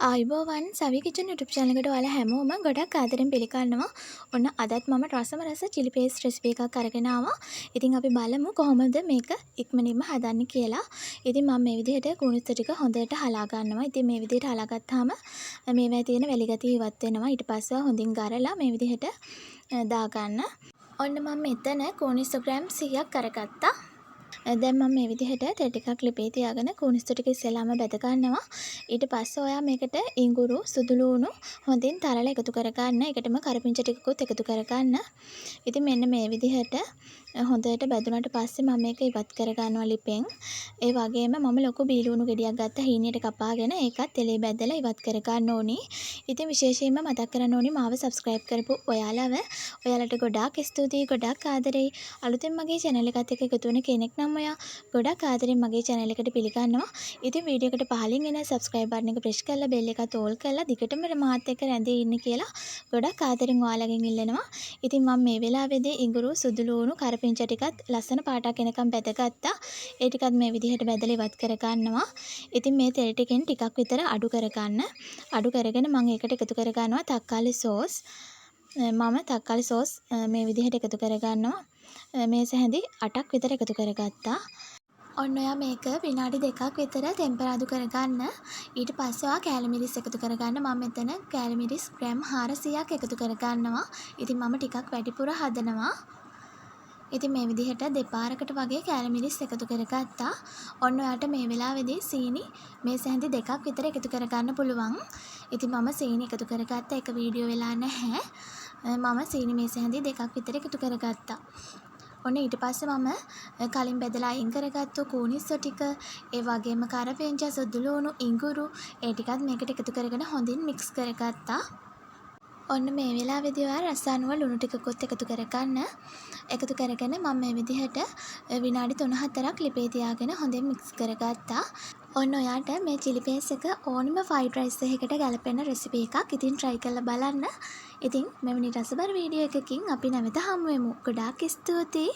ආයුබෝවන් සවි kitchen YouTube channel එකට ඔයාලා හැමෝම ගොඩක් ආදරෙන් පිළිගන්නවා. ඔන්න අදත් මම රසම රස chili paste recipe එකක් අරගෙන ආවා. ඉතින් අපි බලමු කොහොමද මේක ඉක්මනින්ම හදන්නේ කියලා. ඉතින් මම මේ විදිහට කුණුස්ත ටික හොඳට හලා ගන්නවා. ඉතින් මේ විදිහට හලා ගත්තාම මේවැය තියෙන වැලි ගතිය ඉවත් වෙනවා. ඊට පස්සේ හොඳින් ගරලා මේ විදිහට දාගන්න. ඔන්න මම මෙතන කුණුස්ත ග්‍රෑම් 100ක් අරගත්තා. දැන් මම මේ විදිහට තෙල් ටිකක් ලිපේ තියාගෙන කුණුස්තු ටික ඉස්සෙල්ලාම බැද ගන්නවා. ඊට පස්සේ ඔයා මේකට ඉඟුරු සුදු ලූණු හොඳින් තරලා එකතු කරගන්න. ඒකටම කරපිංච ටිකකුත් එකතු කරගන්න. ඉතින් මෙන්න මේ විදිහට හොඳට බැදුනට පස්සේ මම මේක ඉවත් කරගන්නවා ලිපෙන්. ඒ වගේම මම ලොකු බීලුණු ගෙඩියක් ගත්ත හීනියට කපාගෙන ඒකත් තෙලේ බැදලා ඉවත් කරගන්න ඕනි. ඉතින් විශේෂයෙන්ම මතක් කරන්න ඕනි මාව subscribe කරපු ඔයාලට ගොඩාක් ස්තුතියි, ගොඩාක් ආදරෙයි. අලුතෙන් මගේ channel එකත් එක්ක එකතු වෙන කෙනෙක් නම් ඔයා ගොඩක් ආදරෙන් මගේ channel එකට පිළිගන්නවා. ඉතින් වීඩියෝ එකට පහලින් එන subscribe button එක press කරලා bell එකත් all කරලා දිගටම මාත් එක්ක රැඳී ඉන්න කියලා ගොඩක් ආදරෙන් ඔයාලගෙන් ඉල්ලනවා. ඉතින් මම මේ වෙලාවේදී ඉඟුරු සුදු ලූණු කරපිංච ටිකත් ලස්සන පාටක් එනකම් බැදගත්තා. ඒ ටිකත් මේ විදිහට බැදලා ඉවත් කරගන්නවා. ඉතින් මේ තෙල් ටිකෙන් ටිකක් විතර අඩු කරගන්න. අඩු කරගෙන මම ඒකට එකතු කරගන්නවා තක්කාලි සෝස්. මම තක්කාලි සෝස් මේ විදිහට එකතු කරගන්නවා. මේ සැහැඳි 8ක් විතර එකතු කරගත්තා. ඔන්න ඔයා මේක විනාඩි 2ක් විතර ටෙම්පරාදු කරගන්න. ඊට පස්සේ ඔයා කෑලි මිරිස් එකතු කරගන්න. මම මෙතන කෑලි මිරිස් ග්‍රෑම් 400ක් එකතු කරගන්නවා. ඉතින් මම ටිකක් වැඩිපුර හදනවා. ඉතින් මේ විදිහට දෙපාරකට වගේ කෑලි මිරිස් එකතු කරගත්තා. ඔන්න ඔයාට මේ වෙලාවේදී සීනි මේ සැහැඳි 2ක් විතර එකතු කරගන්න පුළුවන්. ඉතින් මම සීනි එකතු කරගත්ත එක වීඩියෝ වෙලා නැහැ. මම සීනි මේ සැහැඳි 2ක් විතර එකතු කරගත්තා. ඔන්න ඊට පස්සේ මම කලින් බෙදලා අයින් කරගත්තු කුණුස්තු ටික, ඒ වගේම කරපිංච, සුදු ලූණු, ඉඟුරු ඒ ටිකත් මේකට එකතු කරගෙන හොඳින් මික්ස් කරගත්තා. ඔන්න මේ වෙලාවේදී ඔයා රස අනුව ලුණු ටිකකුත් එකතු කරගන්න. එකතු කරගෙන මම මේ විදිහට විනාඩි 3-4ක් ලිපේ තියාගෙන හොඳින් මික්ස් කරගත්තා. ඔන්න ඔයාට මේ chili paste එක ඕනම fried rice එකකට ගැලපෙන recipe එකක්. ඉතින් try කරලා බලන්න. ඉතින් මෙවැනි රසබර වීඩියෝ එකකින් අපි නැවත හමු වෙමු. ගොඩාක් ස්තුතියි.